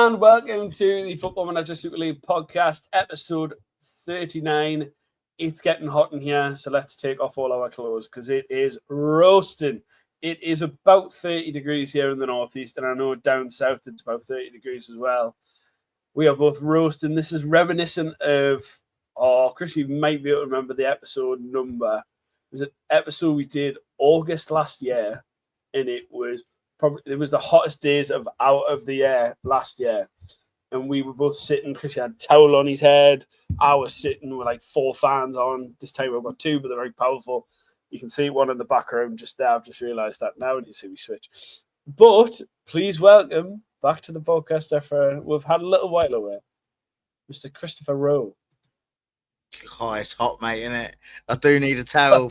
and welcome to the Football Manager Super League podcast, episode 39. It's getting hot in here, so let's take off all our clothes because it is roasting. It is about 30 degrees here in the northeast, and I know down south it's about 30 degrees as well. We are both roasting. This is reminiscent of, Chrissy might be able to remember the episode number. It was an episode we did August last year, and it was the hottest days of out of the year last year. And we were both sitting. Chrissy had a towel on his head. I was sitting with like 4 fans on. This time I've got 2, but they're very powerful. You can see one in the background just there. I've just realised that now, and you see we switch. But please welcome back to the podcast after we've had a little while away, Mr. Christopher Rowe. Oh, it's hot, mate, isn't it? I do need a towel.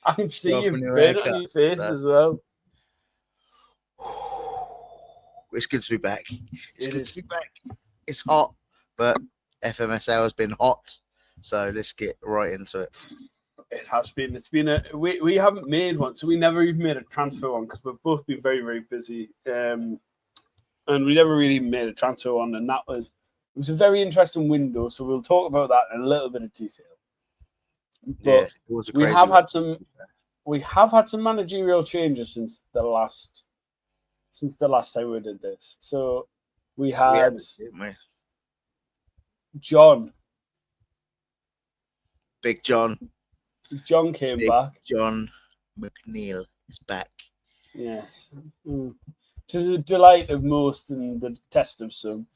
I can see you burn it on your face as well. It's good to be back. It's good to be back. It's hot, but FMSL has been hot, so let's get right into it. It has been. It's been we haven't made one, so we never even made a transfer one because we've both been very, very busy, and we never really made a transfer one, and it was a very interesting window. So we'll talk about that in a little bit of detail. But yeah, it was a crazy we have had some managerial changes since the last time we did this. So we had John. Big John. John came back. John McNeil is back. Yes. To the delight of most and the test of some.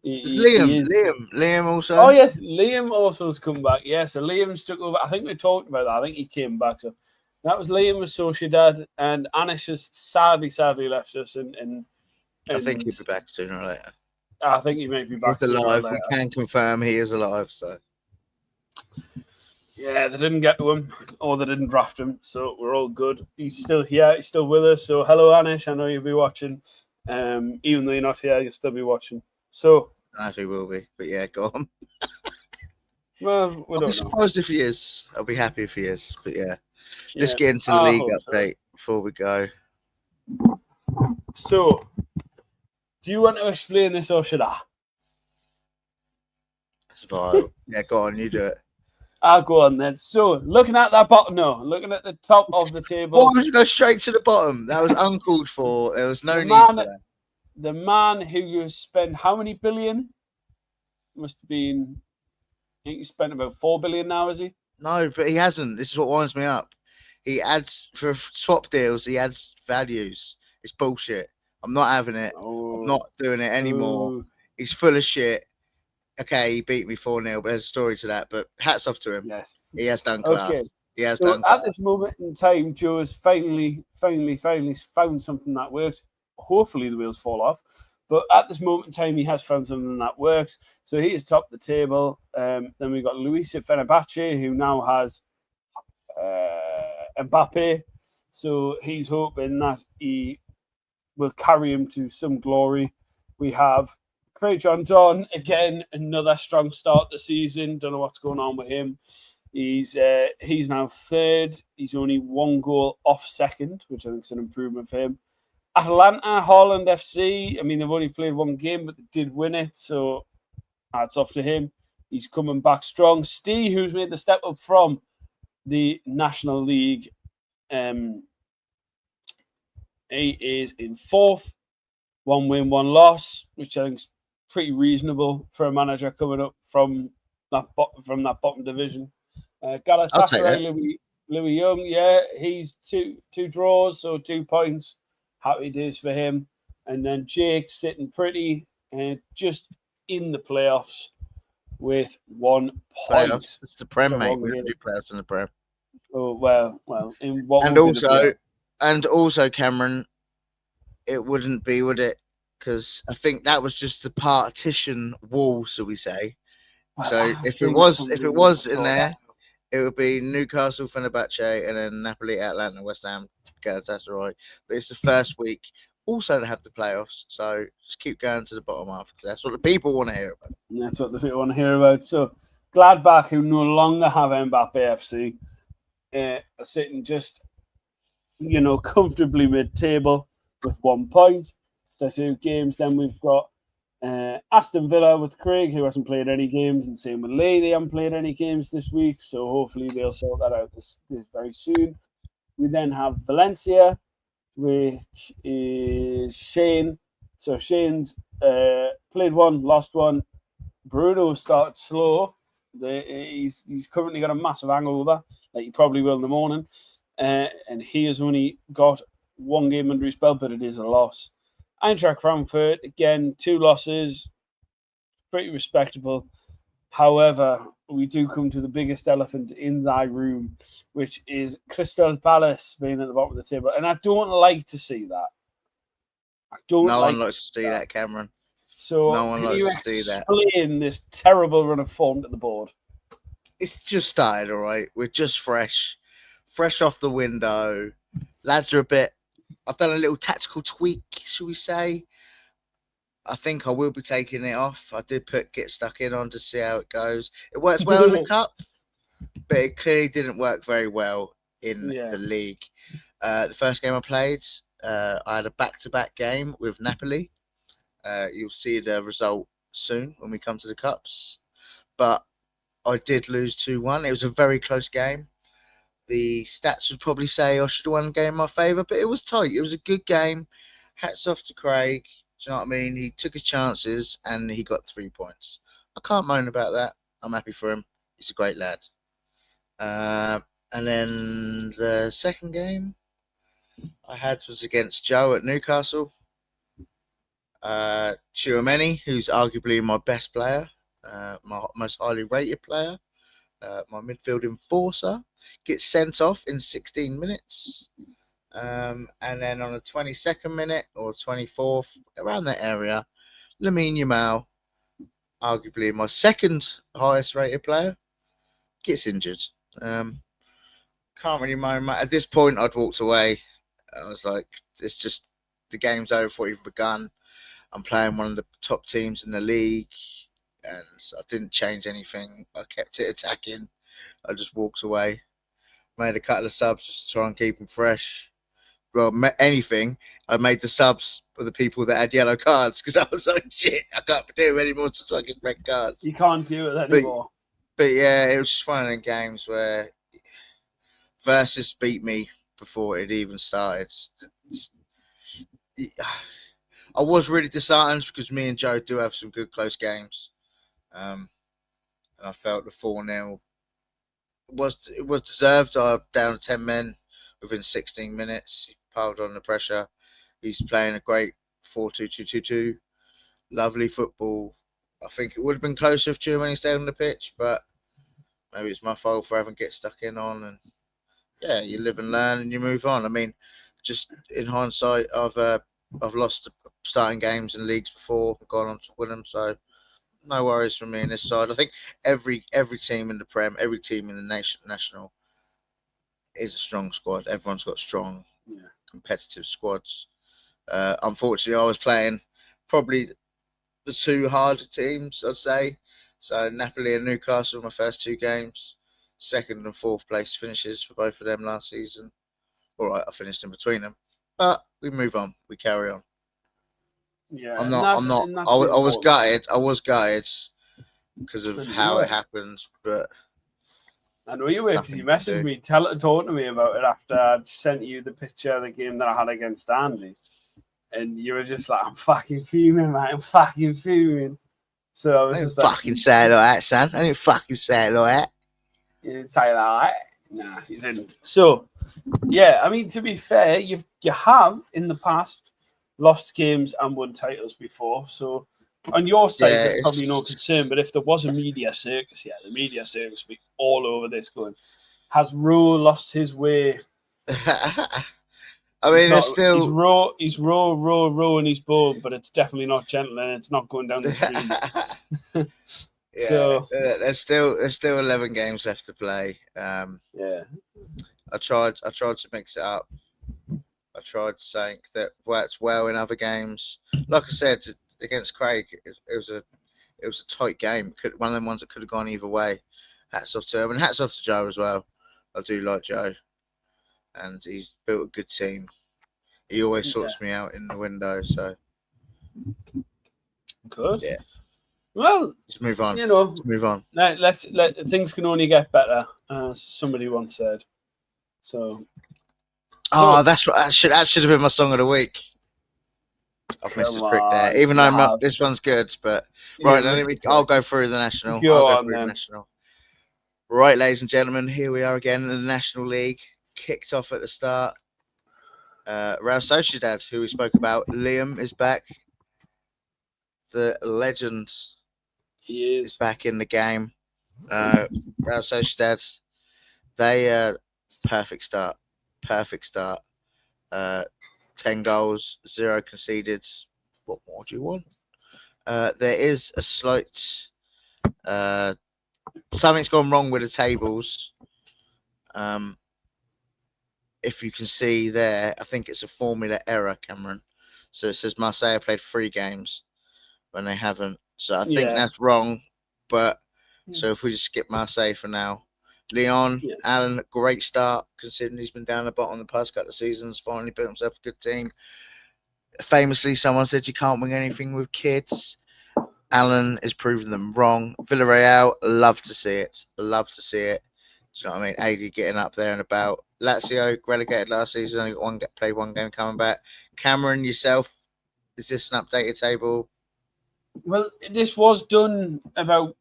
Liam also. Oh, yes. Liam also has come back. Yeah, so Liam's took over. I think we talked about that. I think he came back. So that was Liam with Sociedad, and Anish has sadly left us. And I think he'll be back sooner or later. I think he may be back He's alive. We can confirm he is alive. So yeah, they didn't get to him, or they didn't draft him, so we're all good. He's still here. He's still with us. So hello, Anish. I know you'll be watching. Even though you're not here, you'll still be watching. So I actually will be, but yeah, go on. Well, we don't I'm surprised if he is. I'll be happy if he is. But yeah, let's get into the league update before we go. So, do you want to explain this or should I? That's viral. Yeah, go on, you do it. I'll go on then. So, looking at the top of the table. Why would you go straight to the bottom? That was uncalled for. There was no need for that. The man who you spent how many billion? Must have been, I think he spent about 4 billion now, is he? No, but he hasn't. This is what winds me up. He adds, for swap deals, he adds values. It's bullshit. I'm not having it. I'm not doing it anymore. He's full of shit. Okay, he beat me 4-0, but there's a story to that. But hats off to him. Yes. He has done class. Okay. He has done class. At this moment in time, Joe has finally found something that works. Hopefully the wheels fall off. But at this moment in time, he has found something that works. So he is top of the table. Then we've got Luis at Fenerbahce, who now has Mbappe. So he's hoping that he will carry him to some glory. We have Craig John Don, again, another strong start the season. Don't know what's going on with him. He's now third. He's only 1 goal off second, which I think is an improvement for him. Atalanta, Haaland FC. I mean, they've only played 1 game, but they did win it. So hats off to him. He's coming back strong. Steve, who's made the step up from the National League, he is in 4th. 1 win, 1 loss, which I think is pretty reasonable for a manager coming up from that bottom division. Galatasaray, Louis Young, yeah, he's two draws, so 2 points. Happy days for him. And then Jake sitting pretty just in the playoffs with 1 point. Playoffs. It's the Prem, mate. We don't do playoffs in the Prem. Oh well. In what and also, Cameron, it wouldn't be, would it? Because I think that was just the partition wall, so we say. So if it was in there, it would be Newcastle, Fenerbahce, and then Napoli, Atlanta, West Ham, Galatasaray. But it's the first week also to have the playoffs. So just keep going to the bottom half because that's what the people want to hear about. That's what the people want to hear about. So Gladbach, who no longer have Mbappe FC, are sitting just, comfortably mid-table with 1 point. After 2 games, then we've got Aston Villa with Craig, who hasn't played any games, and same with Lee. They haven't played any games this week, so hopefully they'll sort that out this very soon. We then have Valencia, which is Shane. So Shane's played one, lost one. Bruno started slow. He's currently got a massive hangover, like he probably will in the morning. And he has only got one game under his belt, but it is a loss. Eintracht Frankfurt, again, 2 losses, pretty respectable. However, we do come to the biggest elephant in thy room, which is Crystal Palace being at the bottom of the table. And I don't like to see that. No one likes to see that, Cameron. So no one can likes you to see that. explain this terrible run of form to the board? It's just started, all right. We're just fresh off the window. Lads are a bit. I've done a little tactical tweak, shall we say? I think I will be taking it off. I did get stuck in on to see how it goes. It works well in the cup, but it clearly didn't work very well in the league. The first game I played, I had a back-to-back game with Napoli. You'll see the result soon when we come to the cups. But I did lose 2-1. It was a very close game. The stats would probably say I should have won the game in my favour, but it was tight. It was a good game. Hats off to Craig. Do you know what I mean? He took his chances and he got 3 points. I can't moan about that. I'm happy for him. He's a great lad. And then the second game I had was against Joe at Newcastle. Chiomeni, who's arguably my best player, my most highly rated player, my midfield enforcer, gets sent off in 16 minutes. And then on the 22nd minute or 24th, around that area, Lamine Yamal, arguably my second highest rated player, gets injured. Can't really moan. At this point, I'd walked away. I was like, it's just, the game's over before it even begun. I'm playing one of the top teams in the league, and I didn't change anything. I kept it attacking. I just walked away. Made a couple of subs just to try and keep them fresh. Well, anything. I made the subs for the people that had yellow cards because I was like, shit, I can't do any more to fucking red cards. You can't do it anymore. But yeah, it was just one of the games where Versus beat me before it even started. I was really disheartened because me and Joe do have some good close games. And I felt the 4-0 was deserved. I'm down to 10 men within 16 minutes. He piled on the pressure. He's playing a great 4-2-2-2-2. Lovely football. I think it would have been closer if Germany stayed on the pitch, but maybe it's my fault for having get stuck in on. And yeah, you live and learn and you move on. I mean, just in hindsight, I've lost starting games in leagues before, gone on to win them, so no worries from me on this side. I think every team in the Prem, every team in the national is a strong squad. Everyone's got strong, competitive squads. Unfortunately, I was playing probably the 2 harder teams, I'd say. So Napoli and Newcastle, my first 2 games. 2nd and 4th place finishes for both of them last season. All right, I finished in between them, but we move on. We carry on. Yeah, I'm not. I was gutted. I was gutted because of how it happened, but I know you were because you messaged me, talking to me about it after I sent you the picture of the game that I had against Andy, and you were just like, "I'm fucking fuming, mate. I'm fucking fuming." So I was just like, "Fucking say it like that, son. I didn't fucking say it like that." You didn't say that, right? Nah, you didn't. So, yeah, I mean, to be fair, you have in the past lost games and won titles before. So, on your side, there's probably no concern. But if there was a media circus, the media circus would be all over this going, has Rowe lost his way? I mean, it's still... He's raw in his bone, but it's definitely not gentle and it's not going down the stream. Yeah, so, there's still 11 games left to play. Yeah, I tried to mix it up. I tried saying that worked well in other games. Like I said against Craig, it was a tight game. One of them ones that could have gone either way. Hats off to him and hats off to Joe as well. I do like Joe, and he's built a good team. He always sorts me out in the window. So Good. Yeah. Well, Let's move on. you know, Let's move on. let things can only get better, as somebody once said. So. Oh, that's what that should have been my song of the week. I've missed a trick there. Even though I'm not, this one's good, but right, I'll go through the national. I'll go through the national. Right, ladies and gentlemen, here we are again in the National League. Kicked off at the start. Real Sociedad, who we spoke about, Liam is back. The legend is back in the game. Real Sociedad, they perfect start. 10 goals, 0 conceded. What more do you want? There is a slight something's gone wrong with the tables. If you can see there, I think it's a formula error, Cameron. So it says Marseille played 3 games when they haven't. So I think that's wrong. But so if we just skip Marseille for now. Leon, Alan, great start considering he's been down the bottom the past couple of seasons. Finally built himself a good team. Famously, someone said you can't win anything with kids. Alan is proving them wrong. Villarreal, love to see it. Love to see it. Do you know what I mean? AD getting up there and about. Lazio relegated last season. Only played 1 game coming back. Cameron, yourself, is this an updated table? Well, this was done about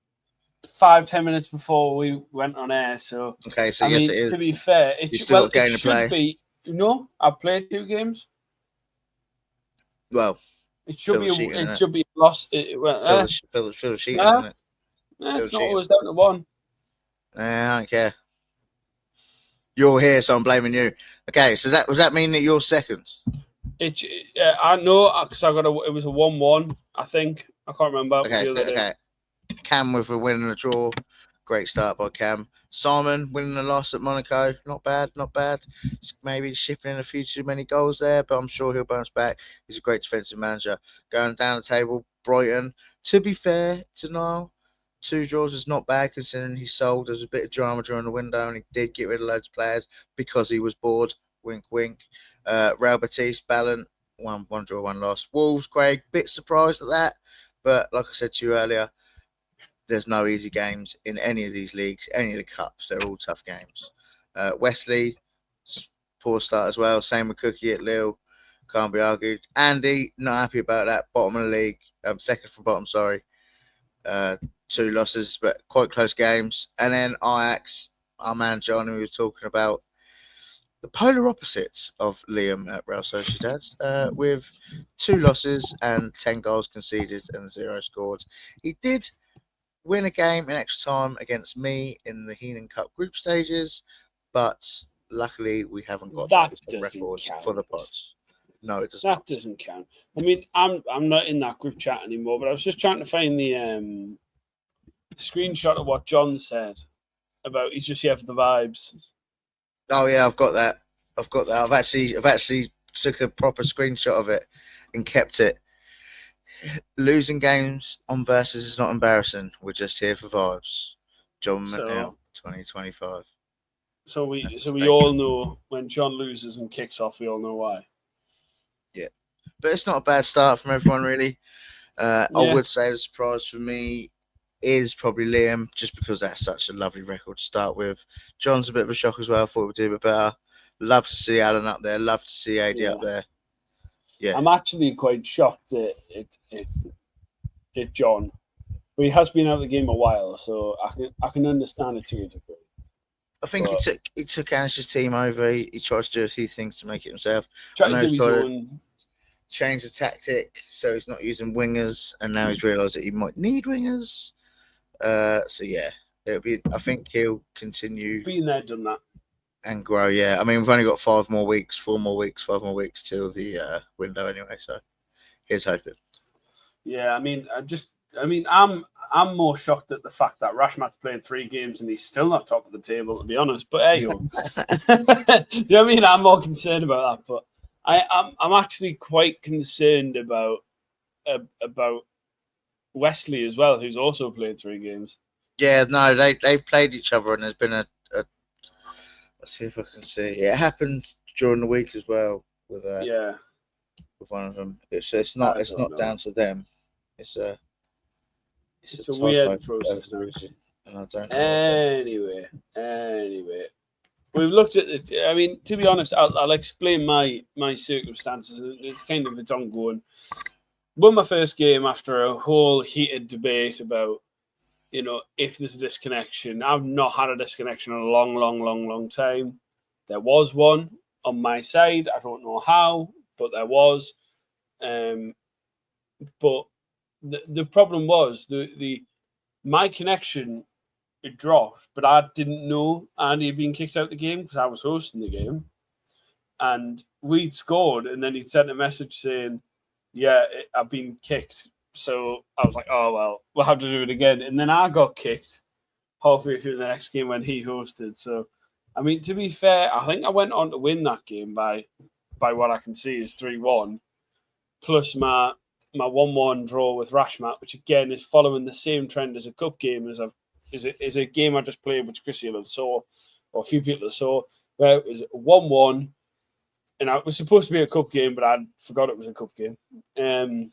5-10 minutes before we went on air. So okay, so yes, it is. To be fair, it should be. No, I've played 2 games. Well, it should be. It should be a loss. Fill the sheet in it. It's not always down to 1. I don't care. You're here, so I'm blaming you. Okay, so does that mean that you're second? I know because I got it was a 1-1. I think I can't remember. Okay. Cam with a win and a draw. Great start by Cam. Simon winning a loss at Monaco. Not bad. Maybe shipping in a few too many goals there, but I'm sure he'll bounce back. He's a great defensive manager. Going down the table, Brighton. To be fair to Niall, 2 draws is not bad considering he sold. There was a bit of drama during the window and he did get rid of loads of players because he was bored. Wink, wink. Real Betis, Ballon, one draw, 1 loss. Wolves, Craig, bit surprised at that. But like I said to you earlier, there's no easy games in any of these leagues, any of the cups. They're all tough games. Wesley, poor start as well. Same with Cookie at Lille. Can't be argued. Andy, not happy about that. Bottom of the league. Second from bottom, sorry. 2 losses, but quite close games. And then Ajax, our man John, who we were talking about, the polar opposites of Liam at Real Sociedad, with 2 losses and 10 goals conceded and 0 scored. He did win a game in extra time against me in the Heenan Cup group stages, but luckily we haven't got that record for the pods. No, it does not. That doesn't count. I mean, I'm not in that group chat anymore, but I was just trying to find the screenshot of what John said about he's just here for the vibes. Oh yeah, I've got that. I've actually took a proper screenshot of it and kept it. Losing games on Versus is not embarrassing. We're just here for vibes. John McNeil, 2025. So we all know when John loses and kicks off, we all know why. Yeah, but it's not a bad start from everyone really. I would say the surprise for me is probably Liam, just because that's such a lovely record to start with. John's a bit of a shock as well. I thought we'd do a bit better. Love to see Alan up there. Love to see AD up there. Yeah, I'm actually quite shocked at John, but he has been out of the game a while, so I can understand it to a degree. I think he took Anish's team over. He tried to do a few things to make it himself. Tried to do his own. Change the tactic, so he's not using wingers, and now he's realised that he might need wingers. So yeah, it'll be. I think he'll continue. Been there, done that, and grow. Yeah, I mean we've only got 5 more weeks, 4 more weeks, 5 more weeks till the window anyway. So here's hoping. Yeah, I'm more shocked at the fact that Rashmat's played 3 games and he's still not top of the table, to be honest. But hey, you know what I mean? I'm more concerned about that. But I'm actually quite concerned about Wesley as well, who's also played 3 games. Yeah, no, they've played each other, and there's been a let's see if I can see. It happened during the week as well with with one of them. It's not down to them. It's a weird typo process now. And I don't know. Anyway, we've looked at it. I mean, to be honest, I'll explain my circumstances. It's kind of it's ongoing. Won my first game after a whole heated debate about, if there's a disconnection. I've not had a disconnection in a long time. There was one on my side. I don't know how, but there was. But the problem was my connection, it dropped, but I didn't know Andy had been kicked out of the game because I was hosting the game, and we'd scored, and then he'd sent a message saying, "Yeah, I've been kicked." So I was like, "Oh well, we'll have to do it again." And then I got kicked halfway through the next game when he hosted. So, I mean, to be fair, I think I went on to win that game by what I can see is 3-1, plus my 1-1 draw with Rashmat, which again is following the same trend as a cup game is a game I just played, which Chrissy will have saw, or a few people have saw, where it was 1-1, and it was supposed to be a cup game, but I forgot it was a cup game. And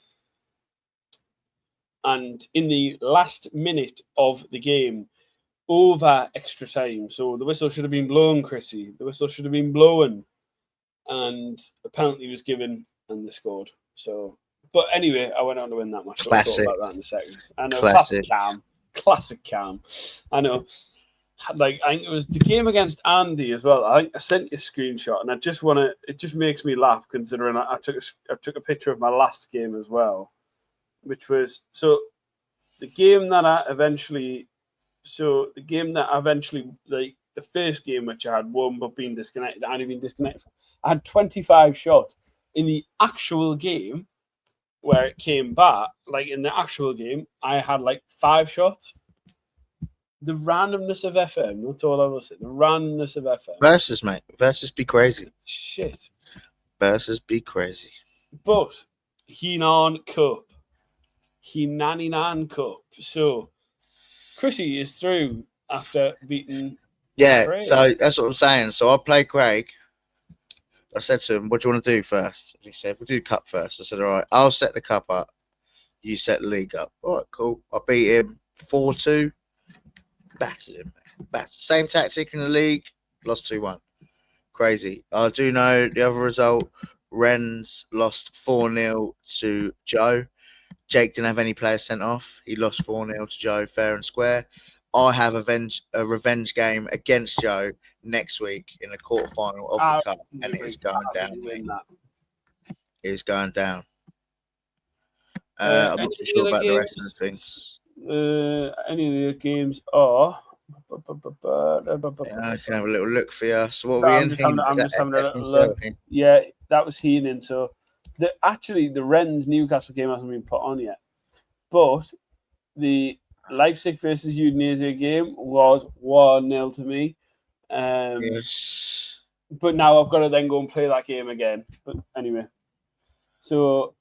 in the last minute of the game, over extra time, so the whistle should have been blown, Chrissy. The whistle should have been blown, and a penalty was given, and they scored. So, but anyway, I went on to win that match. We'll talk about that in a second. I know, classic Cam. I know. Like, I think it was the game against Andy as well. I think I sent you a screenshot, and I just want to. It just makes me laugh considering I took a picture of my last game as well, which was the game that I eventually. So the game that I eventually, like the first game which I had won but been disconnected, I hadn't been disconnected. I had 25 shots in the actual game where it came back. Like in the actual game, I had like 5 shots. The randomness of FM, that's all I will say. The randomness of FM. Versus, mate. Versus be crazy. Shit. Versus be crazy. But Heenan Cup. Heenaninan Cup. So Chrissy is through after beating. Yeah, Craig. So that's what I'm saying. So I played Craig. I said to him, "What do you want to do first?" He said, "We'll do cup first." I said, "All right, I'll set the cup up. You set the league up." All right, cool. I beat him 4-2. Battered him. Same tactic in the league. Lost 2-1. Crazy. I do know the other result. Rennes lost 4-0 to Joe. Jake didn't have any players sent off. He lost 4-0 to Joe, fair and square. I have a revenge game against Joe next week in the quarterfinal of the cup, and it is going down, mate. It is going down. I'm not too sure about the rest of the things. Any of the games are. I can have a little look for you. So what No, we I'm in? just having a little look. Yeah, that was Heenan. So the Rennes Newcastle game hasn't been put on yet, but the Leipzig versus Udinese game was 1-0 to me. Yes. But now I've got to then go and play that game again. But anyway, so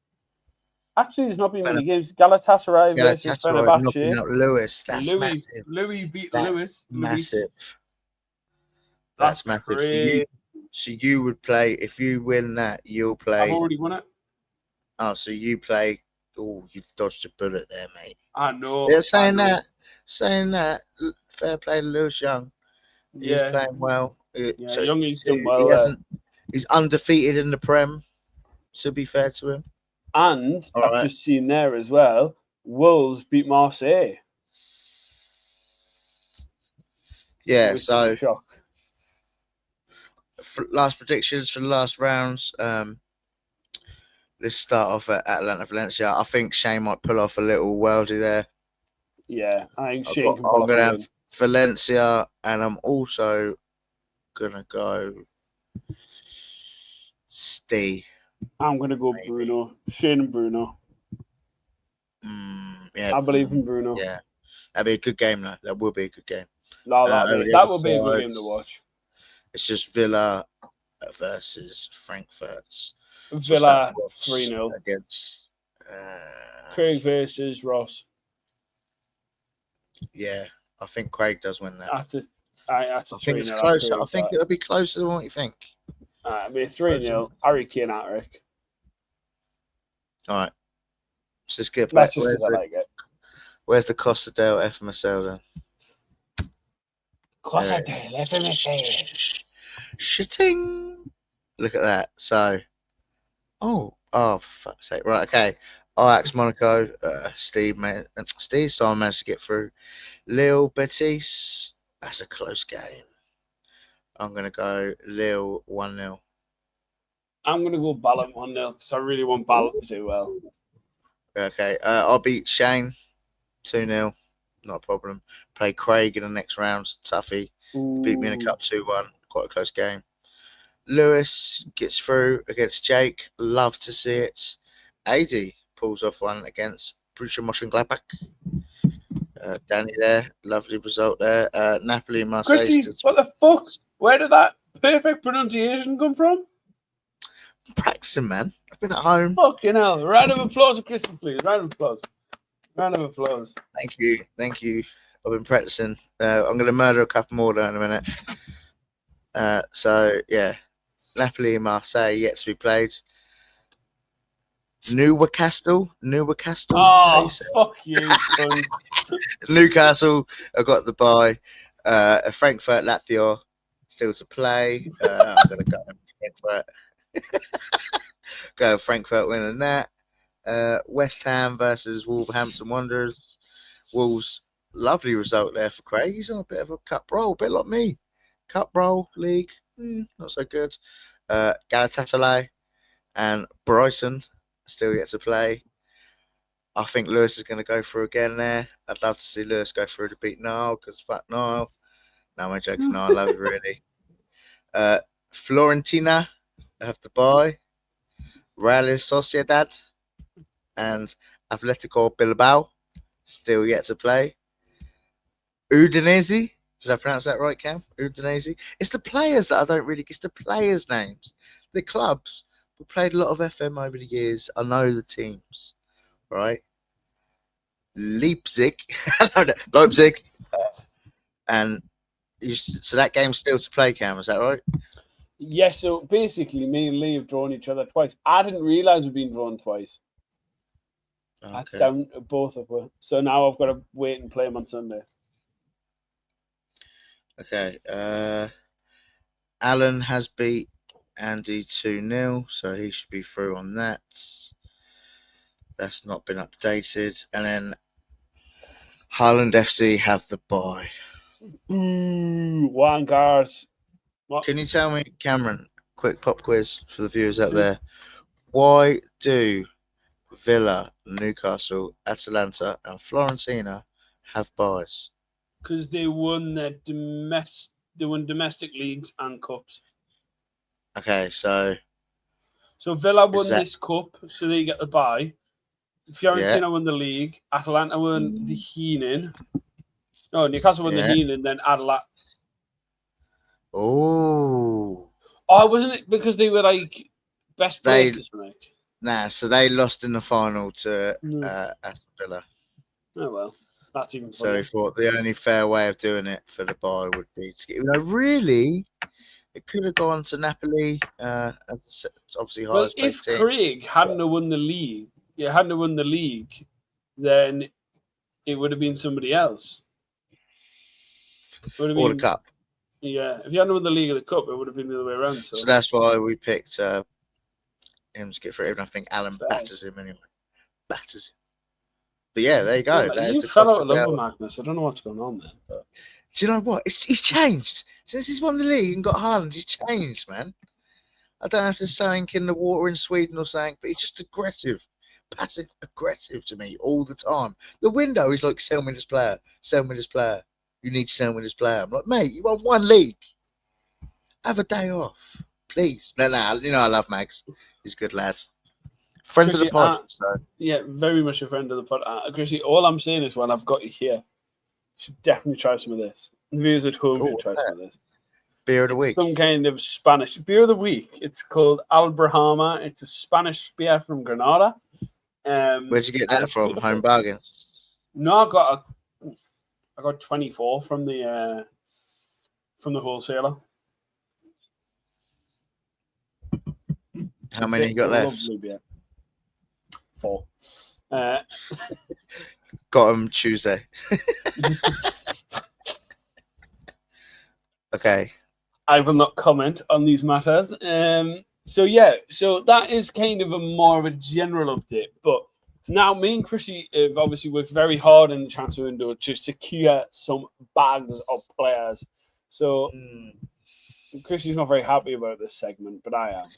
actually, there's not been many games. Galatasaray versus Fenerbahce. Lewis, that's massive. Louis beat that's Lewis. Massive. That's massive. So you would play if you win that. You'll play. I've already won it. Oh, so you play. Oh, you've dodged a bullet there, mate. I know. They're saying that. Fair play to Lewis Young. He's playing well. So Young, done well. He's undefeated in the Prem. To be fair to him. And I've just seen there as well. Wolves beat Marseille. Yeah. So shock. Last predictions for the last rounds. Let's start off at Atlanta Valencia. I think Shane might pull off a little worldie there. Yeah, I think Shane can pull off. I'm going to have Valencia, and I'm also going to go Steve. I'm going to go maybe. Bruno. Shane and Bruno. Yeah, I believe in Bruno. Yeah, that'd be a good game, though. That will be a good game. No, that will be a good game to watch. It's just Villa versus Frankfurt. Villa 3-0 against Craig versus Ross. Yeah, I think Craig does win that. I think it's closer. I think it'll be closer than what you think. It'll be 3-0. Harry Kane hat-trick. All right. Let's just get back. That's just because I like it. Where's the Costa del FMSL then? Costa del FMSL. Shitting. Look at that. So, for fuck's sake. Right, okay. Ajax Monaco, Steve, Simon managed to get through. Lille Betis, that's a close game. I'm going to go Lille 1-0. I'm going to go Ballot 1-0 because I really want Ballot to do well. Okay, I'll beat Shane 2-0. Not a problem. Play Craig in the next round. Toughie. Beat me in a cup 2-1. Quite a close game. Lewis gets through against Jake. Love to see it. AD pulls off one against Borussia Mönchengladbach. Danny there. Lovely result there. Napoli, Marseille. Chrissy, what the fuck? Where did that perfect pronunciation come from? I'm practicing, man. I've been at home. Fucking hell. Round of applause for Chrissy, please. Round of applause. Round of applause. Thank you. Thank you. I've been practicing. I'm going to murder a couple more there in a minute. So, yeah. Napoli and Marseille yet to be played. Newcastle. Oh, fuck you. Newcastle, I got the bye. Frankfurt, Lazio, still to play. I'm going to go Frankfurt. Go Frankfurt winning that. West Ham versus Wolverhampton Wanderers. Wolves, lovely result there for Craig. He's on a bit of a cup roll, a bit like me. Cup roll, league, not so good. Galatasaray and Brighton still yet to play. I think Lewis is going to go through again there. I'd love to see Lewis go through to beat Niall because fuck Niall. No, I'm joking. No, I love it really. Florentina have to buy. Real Sociedad and Atletico Bilbao still yet to play. Udinese. Did I pronounce that right, Cam? Udinese. It's the players that I don't really. It's the players' names. The clubs. We played a lot of FM over the years. I know the teams, right? Leipzig, and so that game's still to play, Cam. Is that right? Yeah. So basically, me and Lee have drawn each other twice. I didn't realize we've been drawn twice. Okay. That's down to both of us. So now I've got to wait and play them on Sunday. Okay. Alan has beat Andy 2-0, so he should be through on that. That's not been updated. And then Haaland FC have the bye. Boo! Wangards. Can you tell me, Cameron, quick pop quiz for the viewers out there. Why do Villa, Newcastle, Atalanta, and Fiorentina have byes? Because they won domestic leagues and cups. Okay, so Villa won this cup, so they get the bye. Fiorentina won the league. Atalanta won the Heenan. No, Newcastle won the Heenan, then Atalanta. Oh, wasn't it because they were like best players? Nah, so they lost in the final to Aston Villa. Oh well, that's even funny. So he thought the only fair way of doing it for the bye would be to get. Really, it could have gone to Napoli. Obviously, well, if Craig hadn't won the league, then it would have been somebody else. Or the cup. Yeah, if you hadn't won the league or the cup, it would have been the other way around. So that's why we picked him to get through. Even I think Alan batters him anyway. Batters him. But yeah, there you go. Well, you fell out of love with Magnus. I don't know what's going on there. But... Do you know what? He's changed since he's won the league and got Haaland. He's changed, man. I don't know if there's something in the water in Sweden or something, but he's just aggressive, passive aggressive to me all the time. The window is like, sell me this player, sell me this player. You need to sell me this player. I'm like, mate, you won one league. Have a day off, please. No, you know I love Mags. He's a good lad. Friend of the pod. Yeah, very much a friend of the pod. Chrissy, all I'm saying is when I've got you here, you should definitely try some of this. The viewers at home should try some of this. Beer of the week. Some kind of Spanish beer of the week. It's called Albrahama. It's a Spanish beer from Granada. Where'd you get that from? Beautiful. Home Bargains? No, I got 24 from the wholesaler. How many you got left? 4. Got him Tuesday. Okay. I will not comment on these matters. So that is kind of more of a general update. But now me and Chrissy have obviously worked very hard in the transfer window to secure some bags of players. So Chrissy's not very happy about this segment, but I am.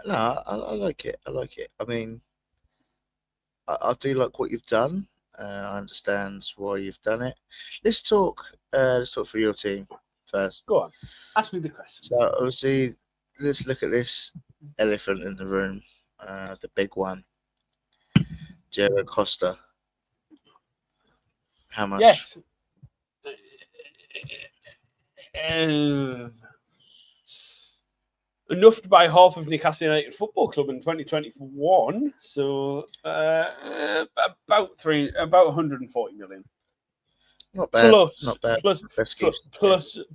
No, I like it. I like it. I mean, I do like what you've done. I understand why you've done it. Let's talk. Let's talk for your team first. Go on, ask me the questions. So obviously, let's look at this elephant in the room, the big one, Diego Costa. How much? Yes. Enough to buy half of Newcastle United Football Club in 2021. So about 140 million. Not bad. Plus, not bad.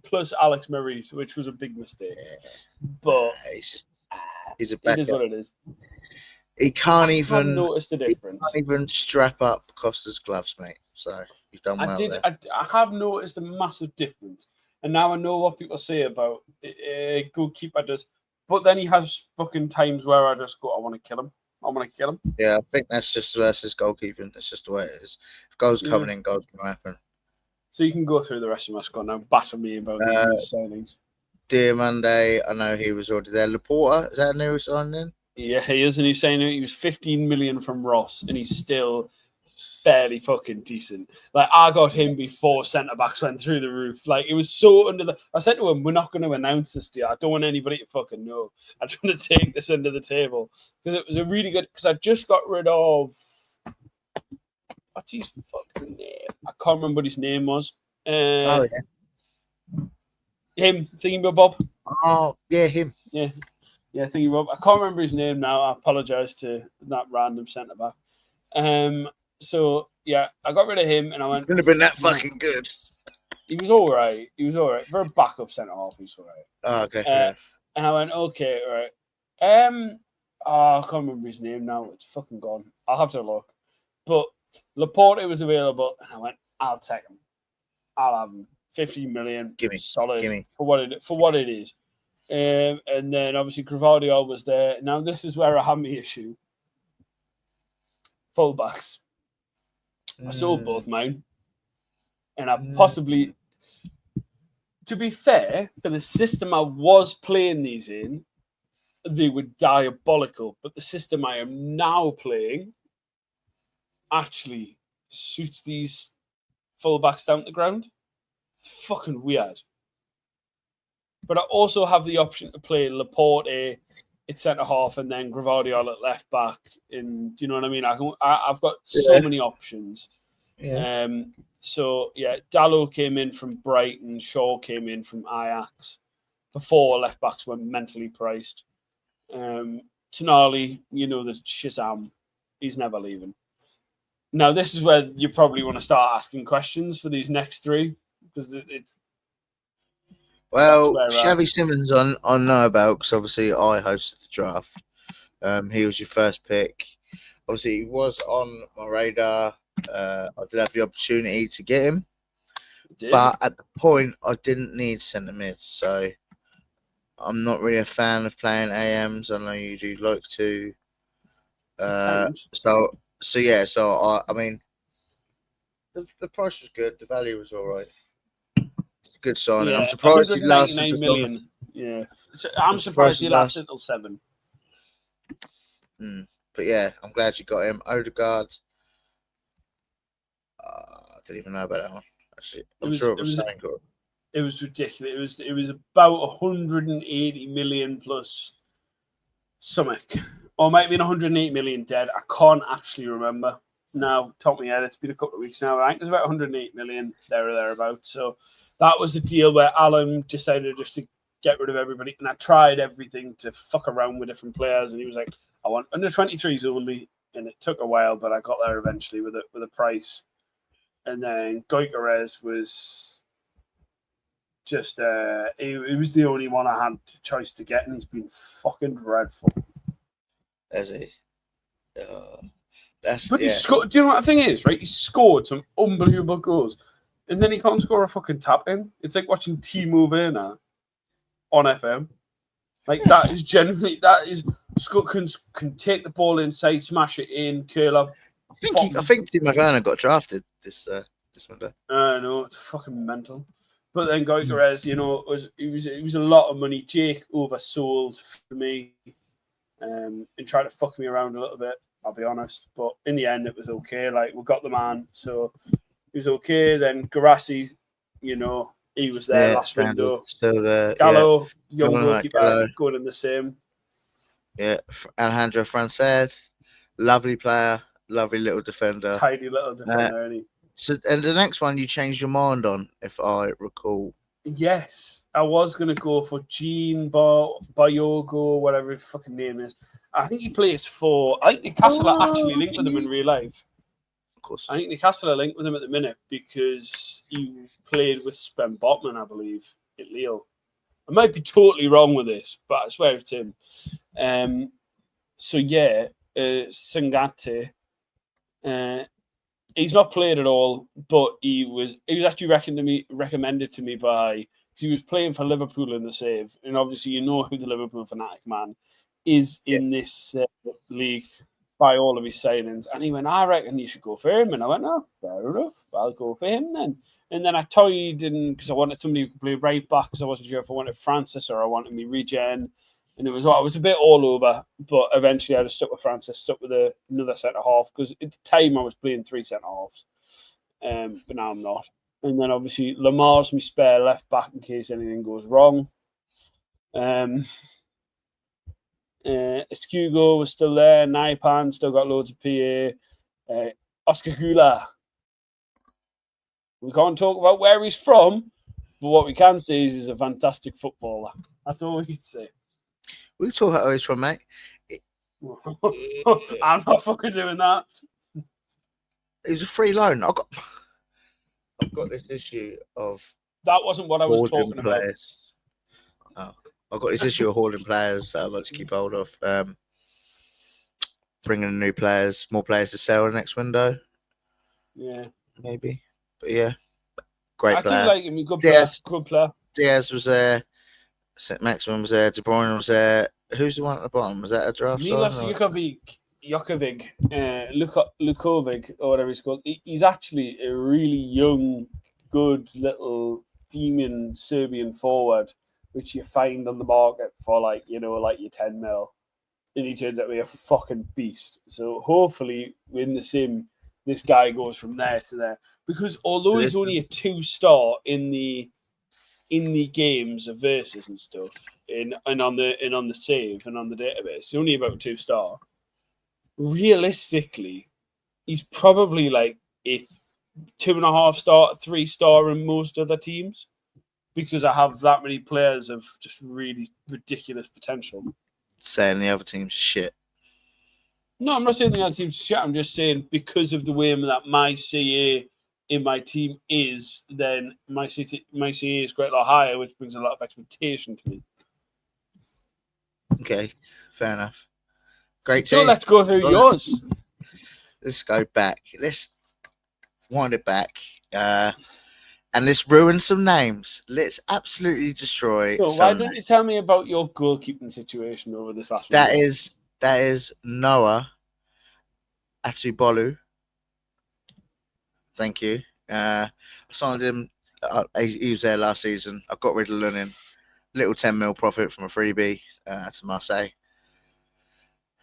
plus Alex Maurice, which was a big mistake. Yeah. But he's a backup. It is what it is. He can't even notice the difference. He can't even strap up Costa's gloves, mate. So you've done well there. I have noticed a massive difference, and now I know what people say about a goalkeeper does. But then he has fucking times where I just go, I want to kill him. I want to kill him. Yeah, I think that's just versus goalkeeping. That's just the way it is. If goals coming in, goals can happen. So you can go through the rest of my squad now. Batter me about these signings. Dear Monday, I know he was already there. Laporta, is that a new signing? Yeah, he is a new signing. He was 15 million from Ross, and he's still fairly fucking decent. Like, I got him before centre backs went through the roof. Like, it was so under the. I said to him, "We're not going to announce this deal. I don't want anybody to fucking know. I'm trying to take this under the table because it was a really good. Because I just got rid of. What's his fucking name? I can't remember what his name was. Oh yeah, him. Thinking about Bob. Oh yeah, him. Yeah, thinking Bob. I can't remember his name now. I apologise to that random centre back. So yeah, I got rid of him, and I went. Couldn't have been that fucking good. He was all right. For a backup centre half. He's all right. Oh, okay. And I went, okay, all right. I can't remember his name now. It's fucking gone. I'll have to look. But Laporte was available, and I went, I'll take him. I'll have him. 50 million, solid for what it is. And then obviously Gravadiol was there. Now this is where I have my issue. Fullbacks. I sold both mine. And I possibly, to be fair, for the system I was playing these in, they were diabolical. But the system I am now playing actually suits these fullbacks down to the ground. It's fucking weird. But I also have the option to play Laporte at centre half and then Gravadiol at left back. And do you know what I mean? I've got so many options. Yeah. So yeah, Dallo came in from Brighton, Shaw came in from Ajax. Before left backs were mentally priced. Tonali, the Shazam, he's never leaving. Now this is where you probably want to start asking questions for these next three because it's. Well, Xavi Simons I know about because obviously I hosted the draft. He was your first pick. Obviously, he was on my radar. I did have the opportunity to get him, but at the point I didn't need centre mids, so I'm not really a fan of playing AMs. I know you do like to. So I mean, the price was good. The value was all right. It's a good signing. Yeah, I'm surprised he lasted 199 million. Yeah, so I'm surprised he lasted until 7. But yeah, I'm glad you got him. Odegaard. I didn't even know about that one. Actually, I'm sure it was saying good. It was ridiculous. It was about 180 million plus something, or might have been 108 million dead. I can't actually remember now. Top of my head, it's been a couple of weeks now. I think it was about 108 million there or thereabouts. So that was the deal where Alan decided just to get rid of everybody, and I tried everything to fuck around with different players, and he was like, "I want under 23s only," and it took a while, but I got there eventually with a price. And then Gyökeres was just he was the only one I had choice to get, and he's been fucking dreadful. Has he? But he scored. Do you know what the thing is, right? He scored some unbelievable goals, and then he can't score a fucking tap in. It's like watching Timo Werner on FM. Like that is genuinely Scott can take the ball inside, smash it in, curl up. I think Timo Werner got drafted this window. No, it's fucking mental. But then Gyökeres, you know, it was a lot of money. Jake oversold for me, and tried to fuck me around a little bit. I'll be honest, but in the end, it was okay. Like we got the man, so it was okay. Then Garassi, you know, he was there last window. Still there. Gallo, young goalkeeper, good in the same. Yeah, Alejandro Frances, lovely player, lovely little defender, tidy little defender. So, and the next one you changed your mind on, if I recall. Yes, I was going to go for Jean Bayogo, whatever his fucking name is. I think he plays for. I think Newcastle are actually linked with him in real life. Of course. I think Newcastle are linked with him at the minute because he played with Sven Botman, I believe, at Lille. I might be totally wrong with this, but I swear it's him. So yeah, Sangate. He's not played at all, but he was actually recommended to me by, because he was playing for Liverpool in the save, and obviously you know who the Liverpool fanatic man is in this league by all of his signings. And he went, I reckon you should go for him. And I went, oh, fair enough, I'll go for him then. And then I toyed because I wanted somebody who could play right back, because I wasn't sure if I wanted Francis or I wanted me regen. And I was a bit all over, but eventually I just stuck with Francis, stuck with another centre half, because at the time I was playing 3 centre halves, but now I'm not. And then obviously Lamar's my spare left back in case anything goes wrong. Escugo was still there. Naipan still got loads of PA. Oscar Gula. We can't talk about where he's from, but what we can say is he's a fantastic footballer. That's all we can say. We talk about where he's from, mate. I'm not fucking doing that. He's a free loan. I've got this issue of that wasn't what I was talking about. Oh, I've got this issue of hoarding players that I like to keep hold of. Bringing in more players to sell in the next window. Yeah, maybe. But yeah, great player. I do like him. Good player. Diaz was there. Maximum was there. De Bruyne was there. Who's the one at the bottom? Was that a draft? Milos Jukovic, Lukovic, or whatever he's called. He's actually a really young, good little demon Serbian forward, which you find on the market for like your 10 mil. And he turns out to be a fucking beast. So hopefully in the sim, this guy goes from there to there. Because although he's only a 2-star in the games of versus and stuff, and on the save and on the database, only about 2-star. Realistically, he's probably like a 2.5-star, 3-star in most other teams, because I have that many players of just really ridiculous potential. Saying the other teams are shit. No, I'm not saying the other teams are shit. I'm just saying because of the way that my CA in my team is, then my CA is quite a lot higher, which brings a lot of expectation to me. Okay, fair enough. Great team. So let's go through yours. Let's go back. Let's wind it back. And let's ruin some names. Let's absolutely destroy. So why don't you tell me about your goalkeeping situation over this last week? That is Noah Atubolu. Thank you. I signed him. He was there last season. I got rid of Lunin. Little 10 mil profit from a freebie to Marseille.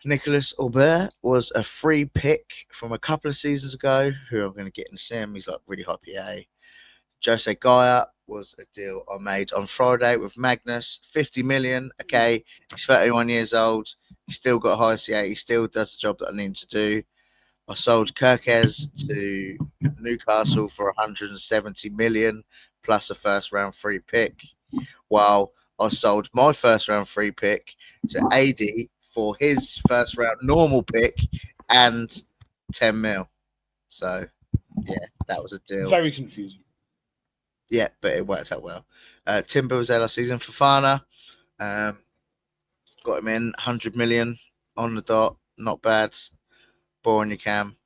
Nicolas Aubert was a free pick from a couple of seasons ago, who I'm going to get in the sim. He's like really high PA. Jose Gaia was a deal I made on Friday with Magnus. 50 million. Okay, he's 31 years old. He's still got high CA. He still does the job that I need him to do. I sold Kirkes to Newcastle for 170 million plus a first round free pick, while I sold my first round free pick to AD for his first round normal pick and 10 mil. So, yeah, that was a deal. Very confusing. Yeah, but it worked out well. Timber was there last season. Fofana, got him in 100 million on the dot. Not bad. Born you can.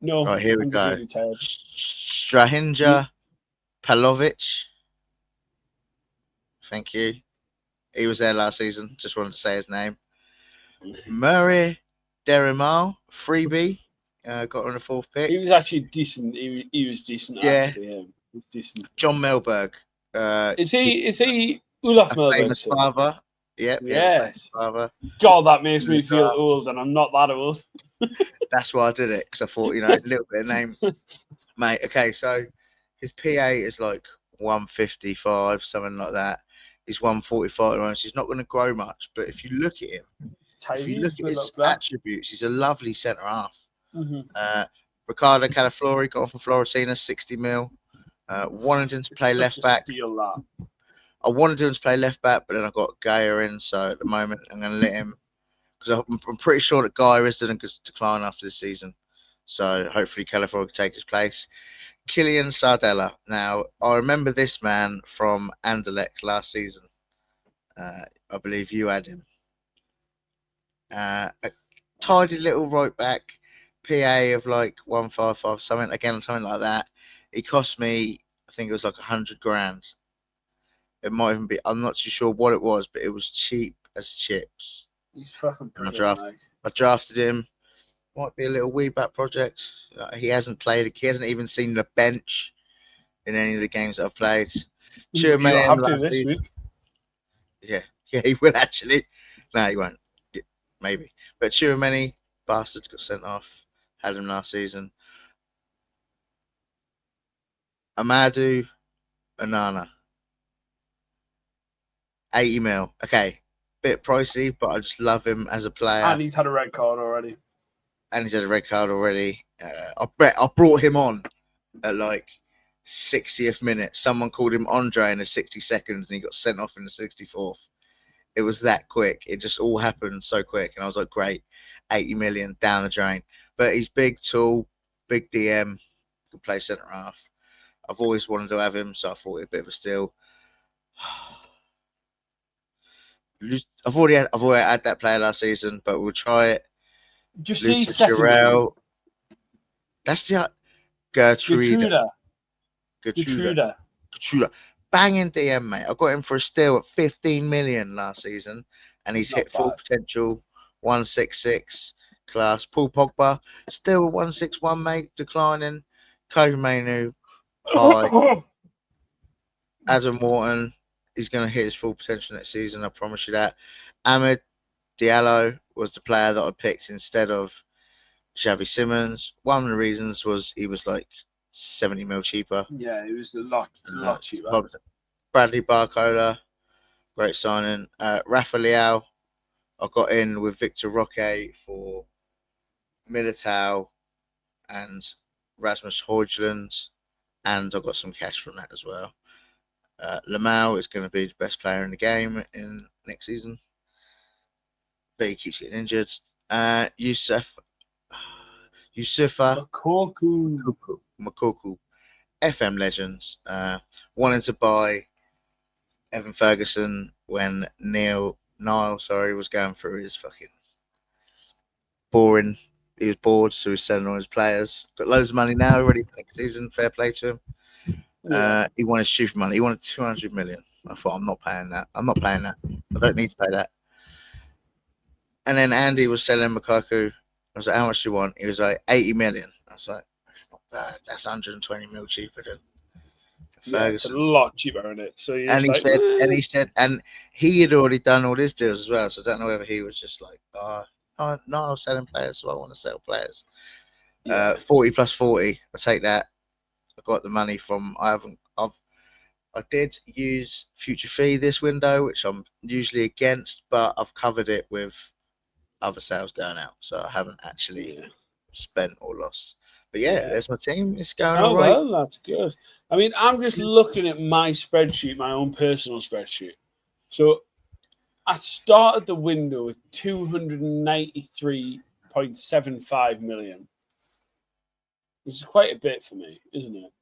No, Right, here we I'm just go. really tired. Strahinja Palovic. Thank you. He was there last season. Just wanted to say his name. Murray Derimal, freebie. Got on the 4th pick. He was actually decent. He was decent, Yeah. actually. Yeah. He was decent. John Melberg. Is he Olaf a Melberg's famous son? father? Yep. Yes. Father. God, that makes me feel old, and I'm not that old. That's why I did it, because I thought, a little bit of name. Mate, okay, so his PA is like 155, something like that. He's 145, he's not going to grow much. But if you look at him, if you look at his attributes, he's a lovely centre half. Mm-hmm. Ricardo Calaflori got off of Florentina, 60 mil. Wanted him to play left back. Steal that. I wanted him to play left back, but then I got Gaia in. So at the moment, I'm going to let him, because I'm pretty sure that Gaia is going to decline after this season. So hopefully Calaflori can take his place. Kylian Sardella. Now, I remember this man from Anderlecht last season. I believe you had him. A tidy little right back, PA of like 155, something like that. He cost me, I think it was like 100 grand. It might even be, I'm not too sure what it was, but it was cheap as chips. He's fucking brilliant. I drafted him. Might be a little wee back project. He hasn't played. He hasn't even seen the bench in any of the games that I've played. You have to this week. Yeah, he will actually. No, he won't. Yeah, maybe. But Chouameni, bastard, got sent off. Had him last season. Amadou Onana. 80 mil. Okay. Bit pricey, but I just love him as a player. And he's had a red card already. I brought him on at like 60th minute. Someone called him Andre in the 62nd and he got sent off in the 64th. It was that quick. It just all happened so quick. And I was like, great, 80 million down the drain. But he's big, tall, big DM, can play centre half. I've always wanted to have him, so I thought it a bit of a steal. I've already had that player last season, but we'll try it. Do you see second? That's the Gertruda. Banging DM, mate. I got him for a steal at 15 million last season, and he's hit full potential. 166 class. Paul Pogba still 161, mate. Declining. Kobe Mainu high. Adam Wharton, he's going to hit his full potential next season. I promise you that. Ahmed Diallo was the player that I picked instead of Xavi Simons. One of the reasons was he was like 70 mil cheaper. Yeah, it was a lot cheaper. Bradley Barcola, great signing. Rafa Leao, I got in with Victor Roque for Militao and Rasmus Højlund, and I got some cash from that as well. Lamau is going to be the best player in the game in next season, but he keeps getting injured. Yusufa Makoku, FM Legends, wanted to buy Evan Ferguson when Niall was going through his fucking boring. He was bored, so he's selling all his players. Got loads of money now already for next season. Fair play to him. He wanted stupid money. He wanted 200 million. I thought, I'm not paying that. I don't need to pay that. And then Andy was selling Lukaku. I was like, how much do you want? He was like, 80 million. I was like, not bad. That's 120 mil cheaper than Ferguson. It's a lot cheaper, isn't it? So he said, and he had already done all his deals as well. So I don't know whether he was just like, no, I'm selling players, so I want to sell players. 40 plus 40. I take that. I got the money from. I did use future fee this window, which I'm usually against, but I've covered it with other sales going out, so I haven't actually spent or lost. But there's my team. It's going all right. Well, that's good. I mean, I'm just looking at my spreadsheet, my own personal spreadsheet. So I started the window with 293.75 million, which is quite a bit for me, isn't it?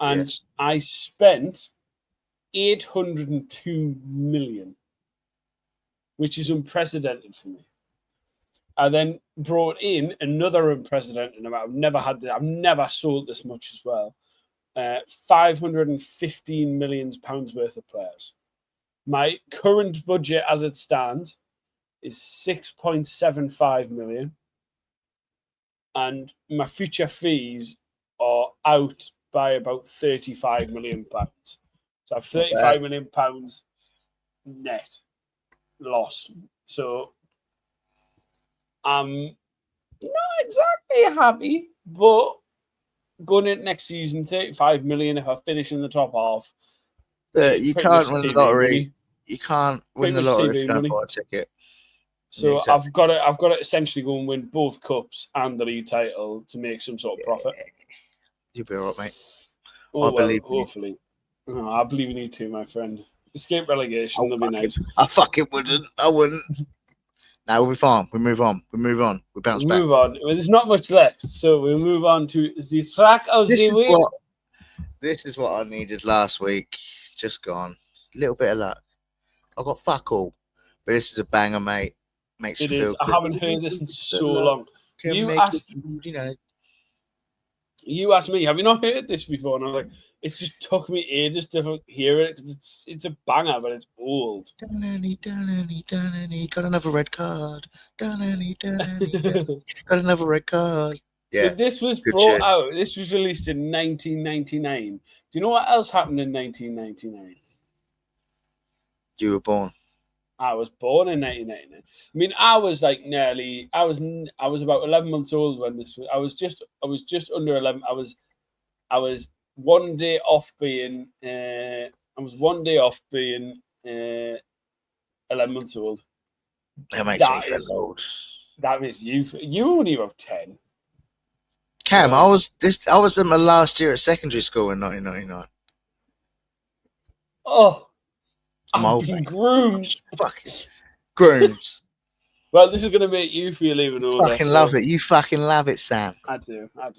And I spent 802 million, which is unprecedented for me. I then brought in another unprecedented amount. I've never sold this much as well. 515 million pounds worth of players. My current budget as it stands is 6.75 million. And my future fees are out by about 35 million pounds. So I have 35 million pounds net loss. So I'm not exactly happy, but going into next season, 35 million if I finish in the top half. You can't win the lottery. Money. You can't win the lottery if you don't buy a ticket. So yeah, exactly. I've got to essentially go and win both cups and the league title to make some sort of profit. You'll be all right, mate. Oh, well, hopefully. Oh, I believe in you too, my friend. Escape relegation, that'll be nice. I fucking wouldn't. I wouldn't. Now we'll be fine. We move on. We bounce back. Move on. Well, there's not much left, so we'll move on to the track of the week. This is what I needed last week. Just gone. A little bit of luck. I got fuck all, but this is a banger, mate. Makes you feel good. I haven't heard this in so long. You asked me, have you not heard this before? And I was like, it just took me ages to hear it because it's a banger, but it's old. Got another red card. Got another red card. Yeah. So this was brought out. This was released in 1999. Do you know what else happened in 1999? You were born. I was born in 1999. I mean, I was like I was about 11 months old when this was. I was just under 11. I was 1 day off being. I was 1 day off being 11 months old. That makes me feel old. That means you only about 10. Cam, I was in my last year at secondary school in 1999. Oh. I've been groomed. Fucking groomed. Well, this is going to make you feel even older. Fucking love it. You fucking love it, Sam. I do. I had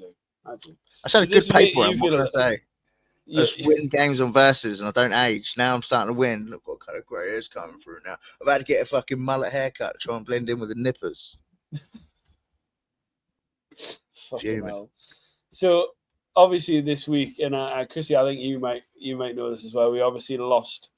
a good paper. What can I say? I just win games on verses and I don't age. Now I'm starting to win. Look what kind of grey hair's coming through now. I've had to get a fucking mullet haircut to try and blend in with the nippers. Fucking so obviously this week, and Chrissy, I think you might know this as well. We obviously lost.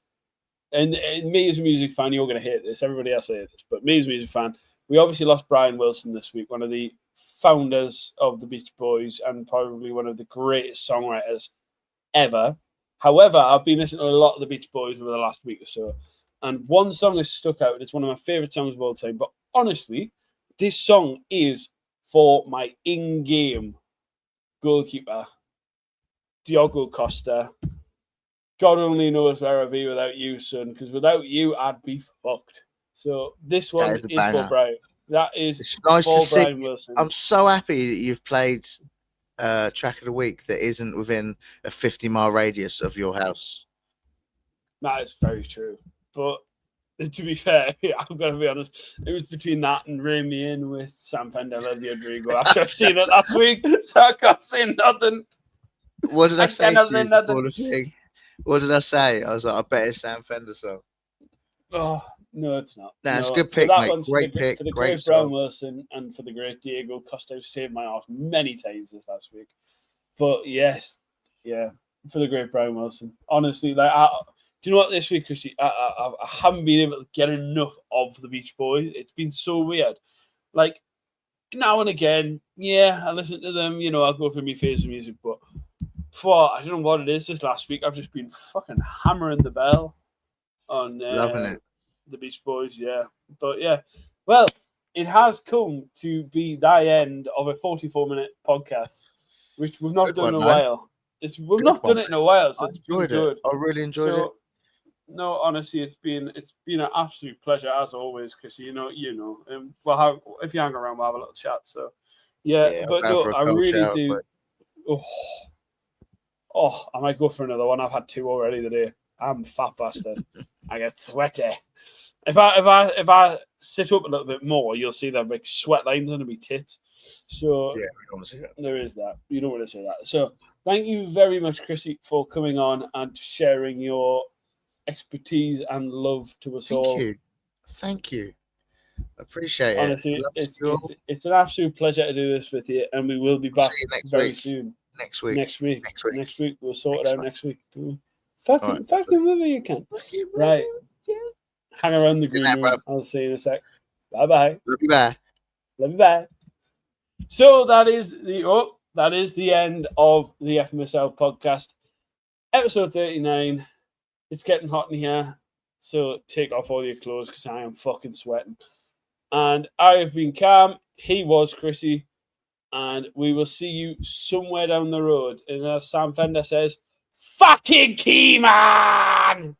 And me as a music fan, you're going to hate this. Everybody else hates this. But me as a music fan, we obviously lost Brian Wilson this week, one of the founders of the Beach Boys and probably one of the greatest songwriters ever. However, I've been listening to a lot of the Beach Boys over the last week or so. And one song has stuck out. It's one of my favourite songs of all time. But honestly, this song is for my in-game goalkeeper, Diogo Costa. God only knows where I'd be without you, son, because without you, I'd be fucked. So this one is for Brian. That is nice for Brian Wilson. I'm so happy that you've played track of the week that isn't within a 50-mile radius of your house. That is very true. But to be fair, I'm going to be honest, it was between that and Rein Me In with Sam Fender and Olivia Rodrigo after I've seen it last week, so I can't say nothing. What did I say to you? What did I say? I was like, I bet it's Sam Fender song. Oh, no, it's not. Nah, it's a good pick, mate. Great pick. For the great great Brian Wilson and for the great Diego Costa, who saved my ass many times this last week. But yes, yeah, for the great Brian Wilson. Honestly, do you know what, this week, Chrissy, I haven't been able to get enough of the Beach Boys. It's been so weird. Like, now and again, yeah, I listen to them, I'll go through my phase of music, but I don't know what it is this last week. I've just been fucking hammering the bell on loving it. The Beach Boys, yeah. But yeah, well, it has come to be the end of a 44-minute podcast, which we've not done in a while. We've not done it in a while, so it's been good. I really enjoyed it. No, honestly, it's been an absolute pleasure as always, Chrissy. If you hang around, we'll have a little chat. So yeah, but no, I really do. Oh, I might go for another one. I've had 2 already today. I'm a fat bastard. I get sweaty. If I sit up a little bit more, you'll see that big sweat lines under my tits. So yeah, we don't want to see that. There is that. You don't want to say that. So thank you very much, Chrissy, for coming on and sharing your expertise and love to us all. Thank you. Appreciate it. Honestly, Love it's you all. it's an absolute pleasure to do this with you, and we will be We'll back see you next very week. soon. Next week. Next week. Next week. Next week. We'll sort Next it out week. next week. Alright. Fucking whenever you can. Right. Hang around the green that, room. bro. I'll see you in a sec. Bye-bye. Love you, bye. Love you, bye. So that is the end of the FMSL podcast, episode 39. It's getting hot in here, so take off all your clothes because I am fucking sweating. And I have been Cam. He was Chrissy, and we will see you somewhere down the road. And as Sam Fender says, "Fucking key man."